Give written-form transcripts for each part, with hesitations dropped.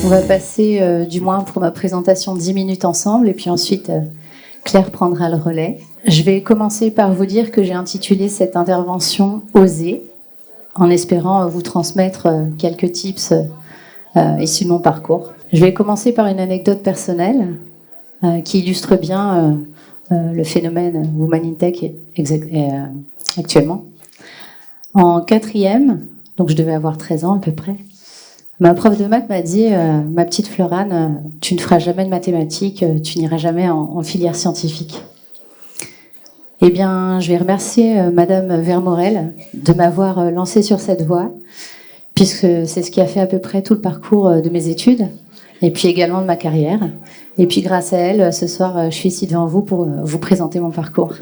On va passer, du moins pour ma présentation, 10 minutes ensemble, et puis ensuite, Claire prendra le relais. Je vais commencer par vous dire que j'ai intitulé cette intervention « Oser », en espérant vous transmettre quelques tips issus de mon parcours. Je vais commencer par une anecdote personnelle qui illustre bien le phénomène Woman in Tech actuellement. En 4e, donc je devais avoir 13 ans à peu près, ma prof de maths m'a dit « Ma petite Fleurane, tu ne feras jamais de mathématiques, tu n'iras jamais en filière scientifique. » Eh bien, je vais remercier Madame Vermorel de m'avoir lancée sur cette voie, puisque c'est ce qui a fait à peu près tout le parcours de mes études, et puis également de ma carrière. Et puis grâce à elle, ce soir, je suis ici devant vous pour vous présenter mon parcours.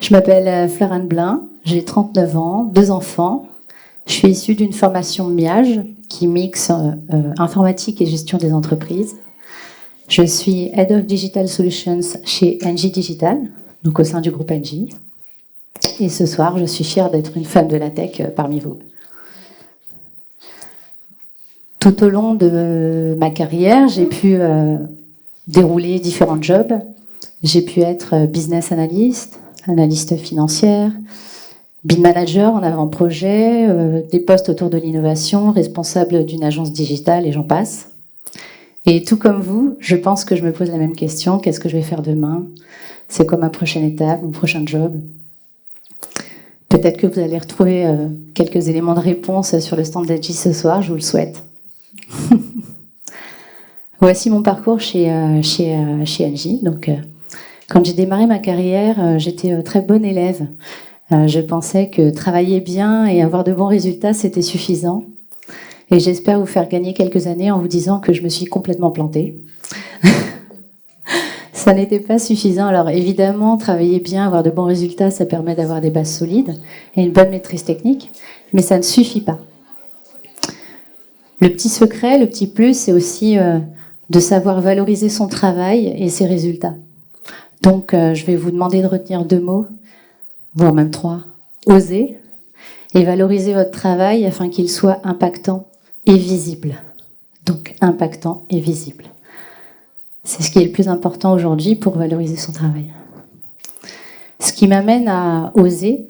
Je m'appelle Fleurane Blin, j'ai 39 ans, 2 enfants. Je suis issue d'une formation MIAGE qui mixe informatique et gestion des entreprises. Je suis Head of Digital Solutions chez Engie Digital, donc au sein du groupe Engie. Et ce soir, je suis fière d'être une femme de la tech parmi vous. Tout au long de ma carrière, j'ai pu dérouler différents jobs. J'ai pu être business analyst, analyste financière, bid manager en avant-projet, des postes autour de l'innovation, responsable d'une agence digitale et j'en passe. Et tout comme vous, je pense que je me pose la même question. Qu'est-ce que je vais faire demain? C'est quoi ma prochaine étape, mon prochain job? Peut-être que vous allez retrouver quelques éléments de réponse sur le stand d'Engie ce soir, je vous le souhaite. Voici mon parcours chez Engie. Donc, quand j'ai démarré ma carrière, j'étais très bonne élève. Je pensais que travailler bien et avoir de bons résultats, c'était suffisant. Et j'espère vous faire gagner quelques années en vous disant que je me suis complètement plantée. Ça n'était pas suffisant. Alors évidemment, travailler bien, avoir de bons résultats, ça permet d'avoir des bases solides et une bonne maîtrise technique, mais ça ne suffit pas. Le petit secret, le petit plus, c'est aussi de savoir valoriser son travail et ses résultats. Donc je vais vous demander de retenir 2 mots, voire même 3. Oser et valoriser votre travail afin qu'il soit impactant et visible. Donc impactant et visible. C'est ce qui est le plus important aujourd'hui pour valoriser son travail. Ce qui m'amène à oser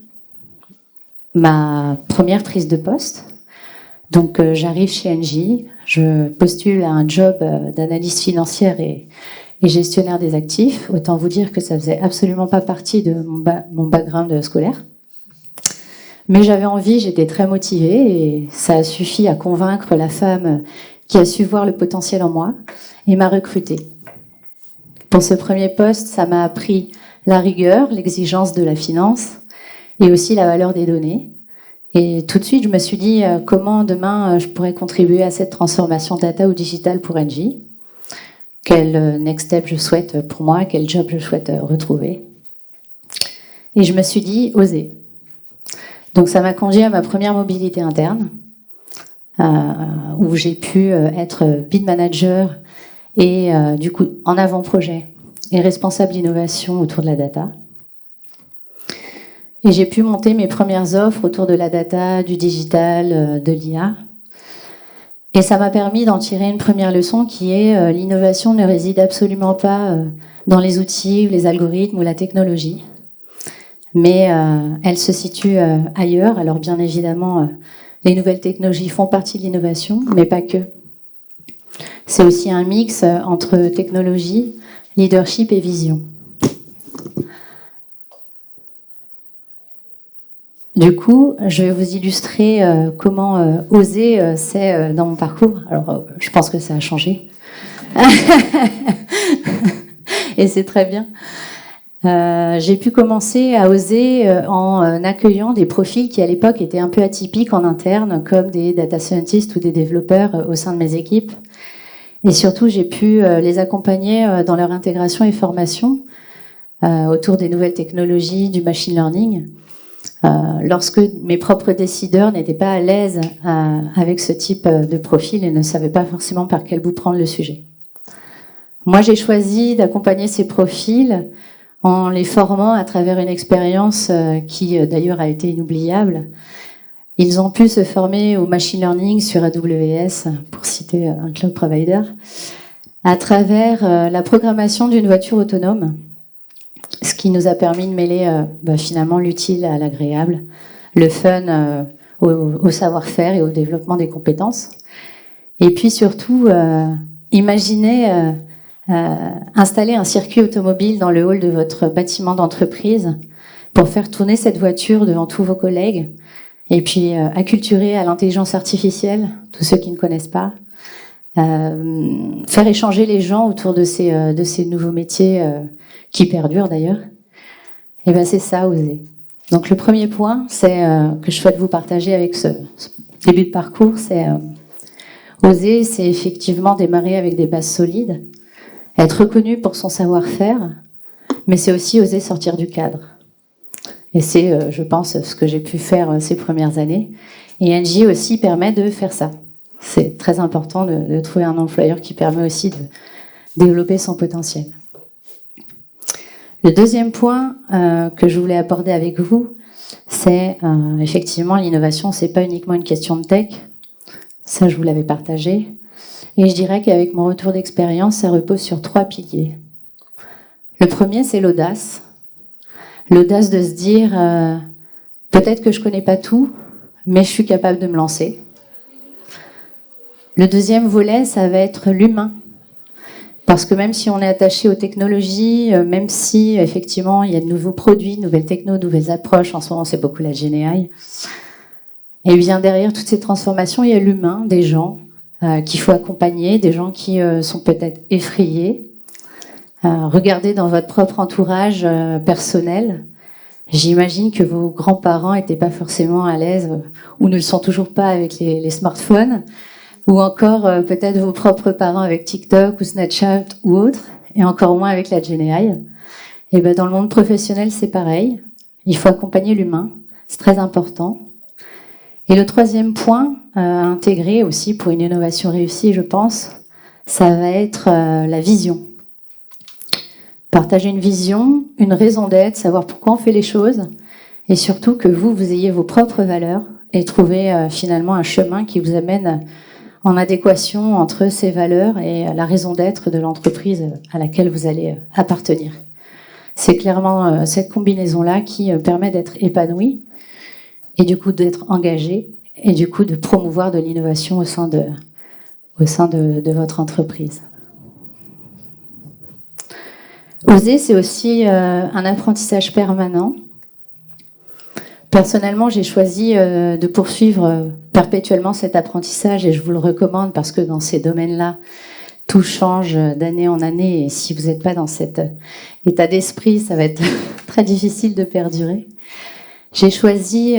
ma première prise de poste. Donc j'arrive chez Engie, je postule à un job d'analyste financière et gestionnaire des actifs. Autant vous dire que ça faisait absolument pas partie de mon background scolaire. Mais j'avais envie, j'étais très motivée et ça a suffi à convaincre la femme qui a su voir le potentiel en moi et m'a recrutée. Pour ce premier poste, ça m'a appris la rigueur, l'exigence de la finance et aussi la valeur des données. Et tout de suite, je me suis dit comment demain je pourrais contribuer à cette transformation data ou digital pour Engie. Quel next step je souhaite pour moi, quel job je souhaite retrouver. Et je me suis dit, oser. Donc ça m'a conduit à ma première mobilité interne, où j'ai pu être bid manager et du coup en avant-projet et responsable d'innovation autour de la data. Et j'ai pu monter mes premières offres autour de la data, du digital, de l'IA. Et ça m'a permis d'en tirer une première leçon qui est l'innovation ne réside absolument pas dans les outils, les algorithmes ou la technologie. Mais elle se situe ailleurs. Alors bien évidemment, les nouvelles technologies font partie de l'innovation, mais pas que. C'est aussi un mix entre technologie, leadership et vision. Du coup, je vais vous illustrer comment oser c'est dans mon parcours. Alors, je pense que ça a changé. Et c'est très bien. J'ai pu commencer à oser en accueillant des profils qui à l'époque étaient un peu atypiques en interne, comme des data scientists ou des développeurs au sein de mes équipes. Et surtout, j'ai pu les accompagner dans leur intégration et formation autour des nouvelles technologies, du machine learning, lorsque mes propres décideurs n'étaient pas à l'aise avec ce type de profil et ne savaient pas forcément par quel bout prendre le sujet. Moi, j'ai choisi d'accompagner ces profils en les formant à travers une expérience qui d'ailleurs a été inoubliable, Ils ont pu se former au machine learning sur AWS, pour citer un cloud provider, à travers la programmation d'une voiture autonome, ce qui nous a permis de mêler finalement l'utile à l'agréable, le fun au savoir-faire et au développement des compétences. Et puis surtout, imaginez installer un circuit automobile dans le hall de votre bâtiment d'entreprise pour faire tourner cette voiture devant tous vos collègues et puis acculturer à l'intelligence artificielle tous ceux qui ne connaissent pas, faire échanger les gens autour de ces nouveaux métiers qui perdurent d'ailleurs. Et ben c'est ça, oser. Donc le premier point, c'est que je souhaite vous partager avec ce début de parcours, c'est oser, c'est effectivement démarrer avec des bases solides, être reconnu pour son savoir-faire, mais c'est aussi oser sortir du cadre. Et c'est, je pense, ce que j'ai pu faire ces premières années. Et Engie aussi permet de faire ça. C'est très important de trouver un employeur qui permet aussi de développer son potentiel. Le deuxième point que je voulais aborder avec vous, c'est effectivement l'innovation, c'est pas uniquement une question de tech. Ça, je vous l'avais partagé. Et je dirais qu'avec mon retour d'expérience, ça repose sur 3 piliers. Le premier, c'est l'audace. L'audace de se dire, peut-être que je connais pas tout, mais je suis capable de me lancer. Le deuxième volet, ça va être l'humain. Parce que même si on est attaché aux technologies, même si effectivement il y a de nouveaux produits, de nouvelles technos, de nouvelles approches, en ce moment c'est beaucoup la GenAI, et bien derrière toutes ces transformations, il y a l'humain, des gens qu'il faut accompagner, des gens qui sont peut-être effrayés. Regardez dans votre propre entourage personnel. J'imagine que vos grands-parents n'étaient pas forcément à l'aise ou ne le sont toujours pas avec les smartphones, ou encore peut-être vos propres parents avec TikTok ou Snapchat ou autre, et encore moins avec la GenAI. Et ben dans le monde professionnel, c'est pareil. Il faut accompagner l'humain, c'est très important. Et le troisième point à intégrer aussi pour une innovation réussie, je pense, ça va être la vision. Partager une vision, une raison d'être, savoir pourquoi on fait les choses, et surtout que vous ayez vos propres valeurs et trouver finalement un chemin qui vous amène en adéquation entre ces valeurs et la raison d'être de l'entreprise à laquelle vous allez appartenir. C'est clairement cette combinaison-là qui permet d'être épanoui et du coup d'être engagé et du coup de promouvoir de l'innovation au sein de votre entreprise. Oser, c'est aussi un apprentissage permanent. Personnellement, j'ai choisi de poursuivre perpétuellement cet apprentissage et je vous le recommande parce que dans ces domaines-là, tout change d'année en année et si vous n'êtes pas dans cet état d'esprit, ça va être très difficile de perdurer. J'ai choisi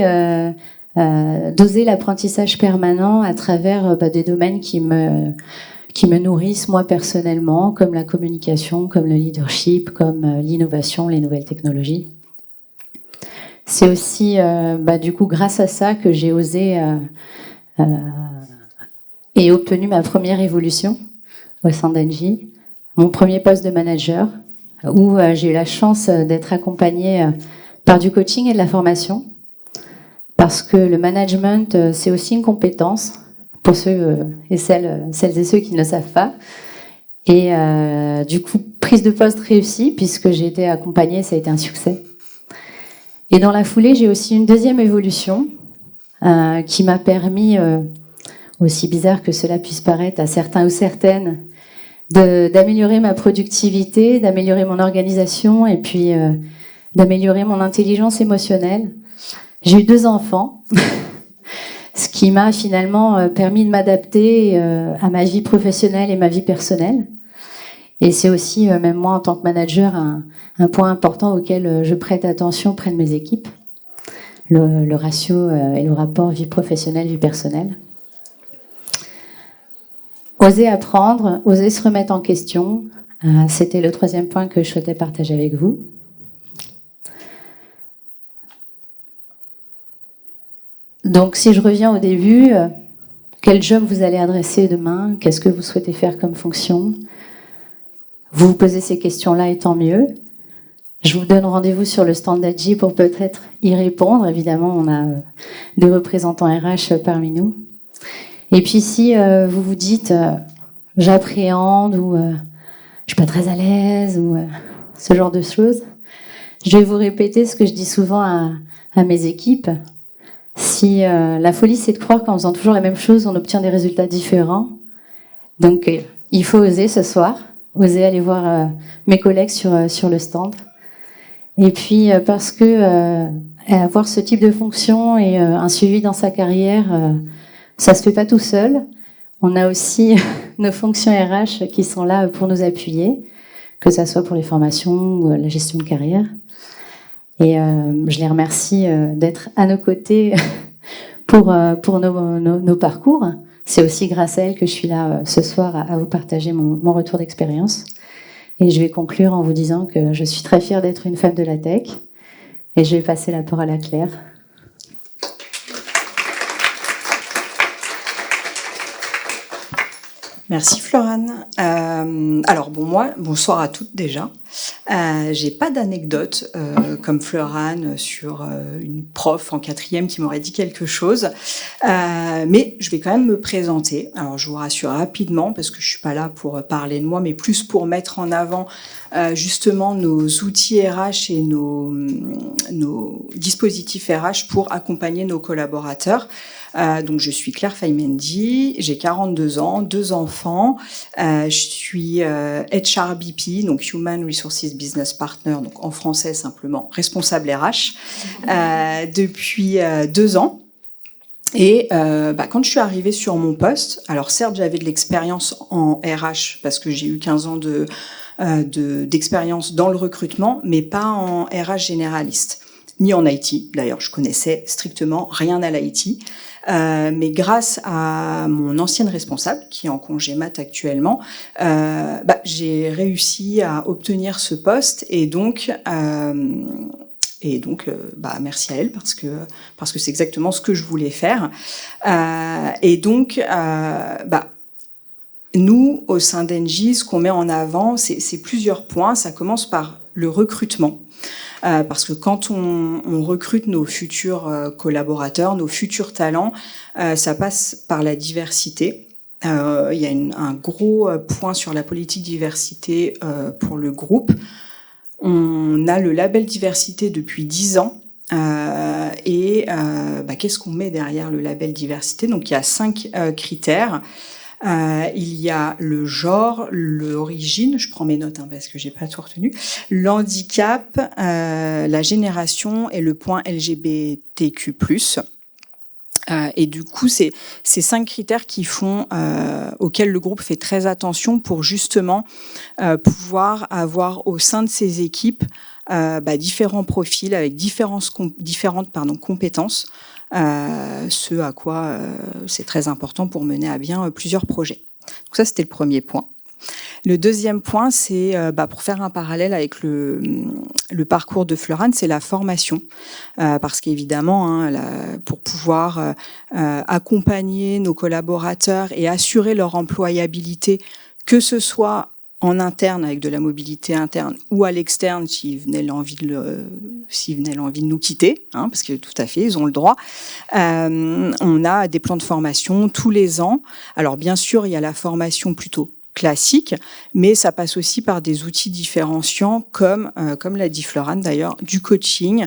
d'oser l'apprentissage permanent à travers des domaines qui me nourrissent moi personnellement, comme la communication, comme le leadership, comme l'innovation, les nouvelles technologies. C'est aussi du coup grâce à ça que j'ai osé et obtenu ma première évolution au sein d'Engie, mon premier poste de manager, où j'ai eu la chance d'être accompagnée par du coaching et de la formation, parce que le management, c'est aussi une compétence, pour ceux et celles et ceux qui ne le savent pas. Et du coup, prise de poste réussie, puisque j'ai été accompagnée, ça a été un succès. Et dans la foulée, j'ai aussi une deuxième évolution qui m'a permis, aussi bizarre que cela puisse paraître à certains ou certaines, d'améliorer ma productivité, d'améliorer mon organisation et puis d'améliorer mon intelligence émotionnelle. J'ai eu 2 enfants, ce qui m'a finalement permis de m'adapter à ma vie professionnelle et ma vie personnelle. Et c'est aussi, même moi en tant que manager, un point important auquel je prête attention auprès de mes équipes, le ratio et le rapport vie professionnelle, vie personnelle. Oser apprendre, oser se remettre en question, c'était le 3e point que je souhaitais partager avec vous. Donc si je reviens au début, quel job vous allez adresser demain? Qu'est-ce que vous souhaitez faire comme fonction? Vous vous posez ces questions-là et tant mieux. Je vous donne rendez-vous sur le stand d'Engie pour peut-être y répondre. Évidemment, on a de représentants RH parmi nous. Et puis si vous vous dites j'appréhende ou je suis pas très à l'aise ou ce genre de choses, je vais vous répéter ce que je dis souvent à mes équipes. Si la folie, c'est de croire qu'en faisant toujours la même chose, on obtient des résultats différents. Donc, il faut oser ce soir, oser aller voir mes collègues sur le stand. Et puis, parce que avoir ce type de fonction et un suivi dans sa carrière, ça se fait pas tout seul. On a aussi nos fonctions RH qui sont là pour nous appuyer, que ça soit pour les formations ou la gestion de carrière. Et je les remercie d'être à nos côtés pour nos parcours. C'est aussi grâce à elles que je suis là ce soir à vous partager mon retour d'expérience. Et je vais conclure en vous disant que je suis très fière d'être une femme de la tech. Et je vais passer la parole à Claire. Merci Florane. Alors bonsoir à toutes déjà. J'ai pas d'anecdote comme Florane sur une prof en 4e qui m'aurait dit quelque chose, mais je vais quand même me présenter. Alors je vous rassure rapidement parce que je suis pas là pour parler de moi, mais plus pour mettre en avant justement nos outils RH et nos dispositifs RH pour accompagner nos collaborateurs. Donc je suis Claire Faymendi, j'ai 42 ans, 2 enfants, je suis HRBP, donc Human Resources Business Partner, donc en français simplement responsable RH, depuis 2 ans. Et quand je suis arrivée sur mon poste, alors certes j'avais de l'expérience en RH parce que j'ai eu 15 ans d'expérience dans le recrutement, mais pas en RH généraliste, ni en IT. D'ailleurs, je connaissais strictement rien à l'IT. Mais grâce à mon ancienne responsable, qui est en congé mat actuellement, j'ai réussi à obtenir ce poste et donc merci à elle parce que c'est exactement ce que je voulais faire. Nous, au sein d'Engie, ce qu'on met en avant, c'est plusieurs points. Ça commence par le recrutement. Parce que quand on recrute nos futurs collaborateurs, nos futurs talents, ça passe par la diversité. Il y a un gros point sur la politique diversité pour le groupe. On a le label diversité depuis 10 ans. Qu'est-ce qu'on met derrière le label diversité? Donc il y a 5 critères. Il y a le genre, l'origine, je prends mes notes parce que j'ai pas tout retenu, l'handicap, la génération et le point LGBTQ+. Et du coup, c'est ces 5 critères qui font auxquels le groupe fait très attention pour justement pouvoir avoir au sein de ses équipes différents profils avec différentes compétences. Ce à quoi c'est très important pour mener à bien plusieurs projets. Donc ça, c'était le premier point. Le deuxième point, c'est pour faire un parallèle avec le parcours de Florane, c'est la formation. Parce qu'évidemment, pour pouvoir accompagner nos collaborateurs et assurer leur employabilité, que ce soit en interne avec de la mobilité interne ou à l'externe s'ils venaient l'envie de nous quitter, parce que tout à fait, ils ont le droit. On a des plans de formation tous les ans. Alors bien sûr, il y a la formation plutôt classique, mais ça passe aussi par des outils différenciants comme l'a dit Florane d'ailleurs, du coaching,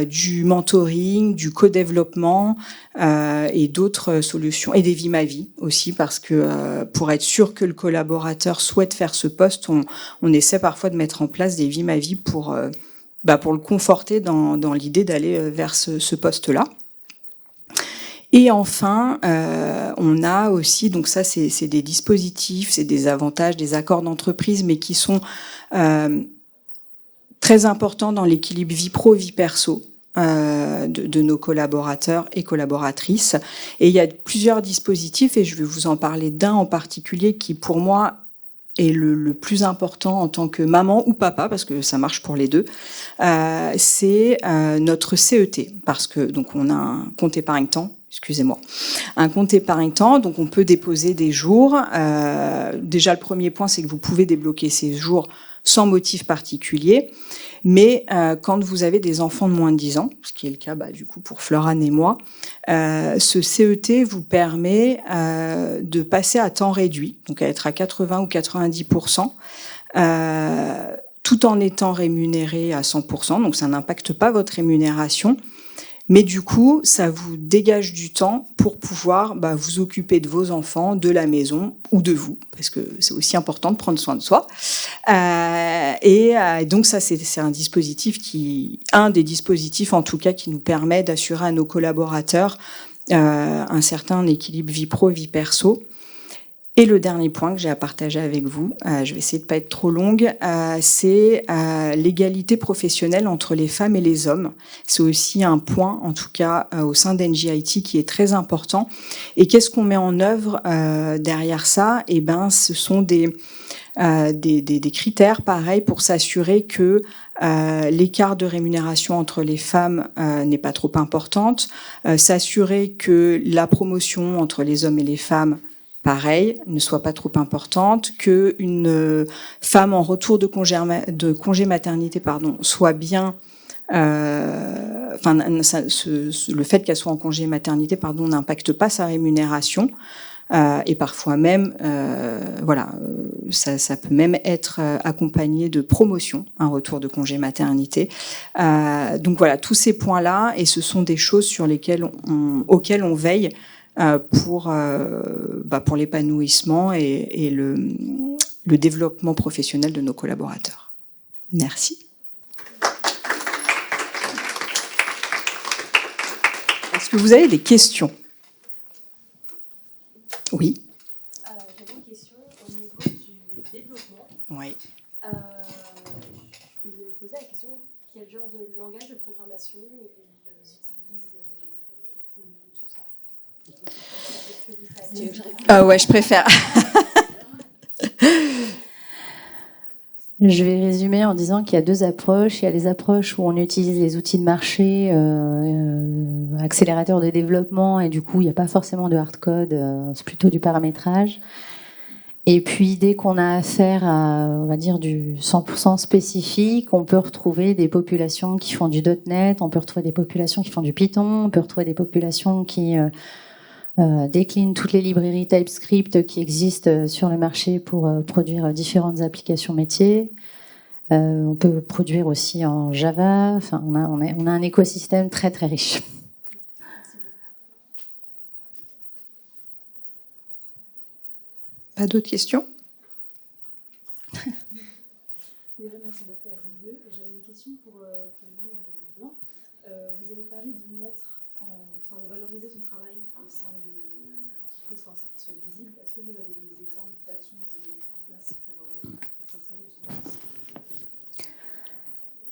du mentoring, du co-développement et d'autres solutions, et des vies ma vie aussi, parce que pour être sûr que le collaborateur souhaite faire ce poste, on essaie parfois de mettre en place des vies ma vie pour le conforter dans l'idée d'aller vers ce poste-là. Et enfin, on a aussi, donc ça c'est des dispositifs, c'est des avantages, des accords d'entreprise, mais qui sont très importants dans l'équilibre vie pro, vie perso de nos collaborateurs et collaboratrices. Et il y a plusieurs dispositifs, et je vais vous en parler d'un en particulier qui pour moi est le plus important en tant que maman ou papa, parce que ça marche pour les deux, c'est notre CET, parce que donc on a un compte épargne-temps excusez-moi. Un compte épargne-temps, donc on peut déposer des jours. Déjà, le premier point, c'est que vous pouvez débloquer ces jours sans motif particulier. Mais quand vous avez des enfants de moins de 10 ans, ce qui est le cas du coup pour Florane et moi, ce CET vous permet de passer à temps réduit, donc à être à 80 ou 90%, tout en étant rémunéré à 100%, donc ça n'impacte pas votre rémunération. Mais du coup, ça vous dégage du temps pour pouvoir vous occuper de vos enfants, de la maison ou de vous, parce que c'est aussi important de prendre soin de soi. Et donc ça, c'est un des dispositifs en tout cas qui nous permet d'assurer à nos collaborateurs un certain équilibre vie pro, vie perso. Et le dernier point que j'ai à partager avec vous, je vais essayer de pas être trop longue, c'est l'égalité professionnelle entre les femmes et les hommes. C'est aussi un point, en tout cas au sein d'NJIT, qui est très important. Et qu'est-ce qu'on met en œuvre derrière ça ? Eh ben, ce sont des critères, pareil, pour s'assurer que l'écart de rémunération entre les femmes n'est pas trop importante, s'assurer que la promotion entre les hommes et les femmes pareil, ne soit pas trop importante, que une femme en retour de congé maternité, soit bien, le fait qu'elle soit en congé maternité, n'impacte pas sa rémunération, et parfois même, ça peut même être accompagné de promotion, un retour de congé maternité. Donc voilà, tous ces points-là, et ce sont des choses sur auxquelles on veille. Pour l'épanouissement et le développement professionnel de nos collaborateurs. Merci. Est-ce que vous avez des questions ? Oui. J'avais une question au niveau du développement. Oui. Je me posais la question, quel genre de langage de programmation ils utilisent au niveau de tout ça ? Ouais, je préfère. Je vais résumer en disant qu'il y a deux approches. Il y a les approches où on utilise les outils de marché, accélérateurs de développement, et du coup, il n'y a pas forcément de hard code, c'est plutôt du paramétrage. Et puis, dès qu'on a affaire à, on va dire, du 100% spécifique, on peut retrouver des populations qui font du .NET, on peut retrouver des populations qui font du Python, on peut retrouver des populations qui déclinent toutes les librairies TypeScript qui existent sur le marché pour produire différentes applications métiers. On peut produire aussi en Java. Enfin, on a un écosystème très très riche. Pas d'autres questions ? Merci beaucoup à vous deux. J'avais une question pour vous, Blanc. Vous avez parlé de valoriser son travail au sein de l'entreprise, en sorte qu'il soit visible. Est-ce que vous avez des exemples d'actions que vous avez mises en place pour faire ça justement ?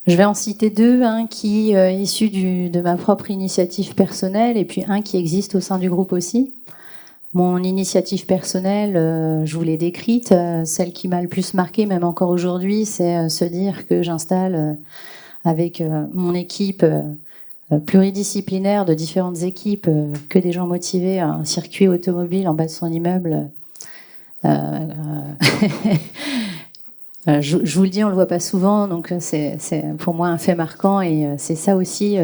Je vais en citer deux, un qui est issu de ma propre initiative personnelle et puis un qui existe au sein du groupe aussi. Mon initiative personnelle, je vous l'ai décrite, celle qui m'a le plus marquée, même encore aujourd'hui, c'est se dire que j'installe avec mon équipe pluridisciplinaire de différentes équipes, que des gens motivés, un circuit automobile en bas de son immeuble. Je vous le dis, on le voit pas souvent, donc c'est pour moi un fait marquant, et c'est ça aussi,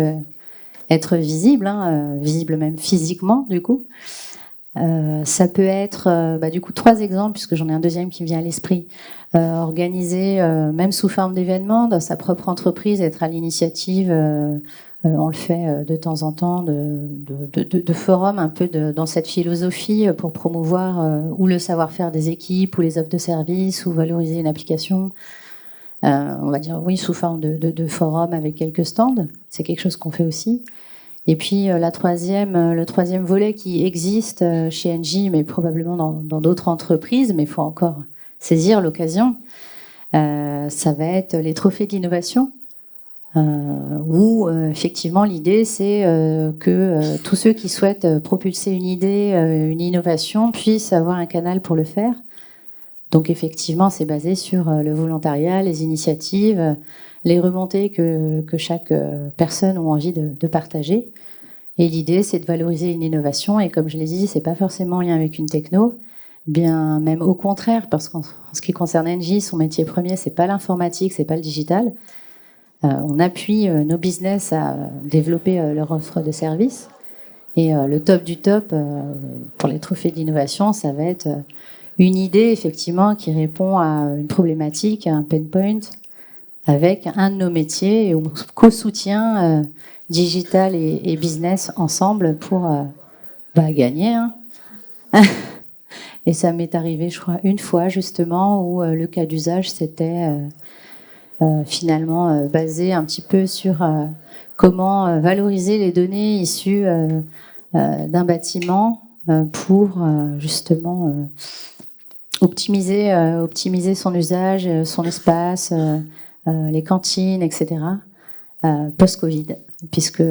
être visible, visible même physiquement du coup. Ça peut être du coup 3 exemples, puisque j'en ai un deuxième qui me vient à l'esprit. Organiser, même sous forme d'événements, dans sa propre entreprise, être à l'initiative, on le fait de temps en temps, de forums un peu dans cette philosophie pour promouvoir ou le savoir-faire des équipes, ou les offres de services, ou valoriser une application. On va dire oui, sous forme de forum avec quelques stands. C'est quelque chose qu'on fait aussi. Et puis le troisième volet qui existe chez Engie, mais probablement dans d'autres entreprises, mais il faut encore saisir l'occasion, ça va être les trophées de l'innovation, où effectivement l'idée c'est que tous ceux qui souhaitent propulser une idée, une innovation, puissent avoir un canal pour le faire. Donc effectivement, c'est basé sur le volontariat, les initiatives, les remontées que chaque personne a envie de partager. Et l'idée, c'est de valoriser une innovation. Et comme je l'ai dit, c'est pas forcément en lien avec une techno, bien même au contraire, parce qu'en ce qui concerne Engie, son métier premier, c'est pas l'informatique, c'est pas le digital. On appuie nos business à développer leur offre de services. Et le top du top pour les trophées d'innovation, ça va être une idée effectivement qui répond à une problématique, à un pain point, avec un de nos métiers et on co-soutient digital et business ensemble pour gagner. Hein. Et ça m'est arrivé, je crois, une fois justement où le cas d'usage c'était finalement basé un petit peu sur comment valoriser les données issues d'un bâtiment pour justement optimiser son usage, son espace, les cantines, etc. Post-Covid, puisque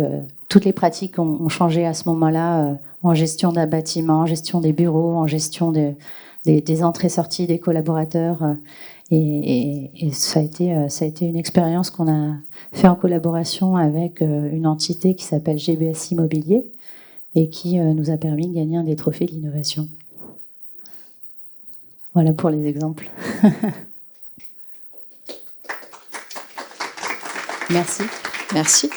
toutes les pratiques ont changé à ce moment-là en gestion d'un bâtiment, en gestion des bureaux, en gestion des entrées-sorties des collaborateurs. Et ça a été une expérience qu'on a fait en collaboration avec une entité qui s'appelle GBS Immobilier et qui nous a permis de gagner un des trophées de l'innovation. Voilà pour les exemples. Merci. Merci.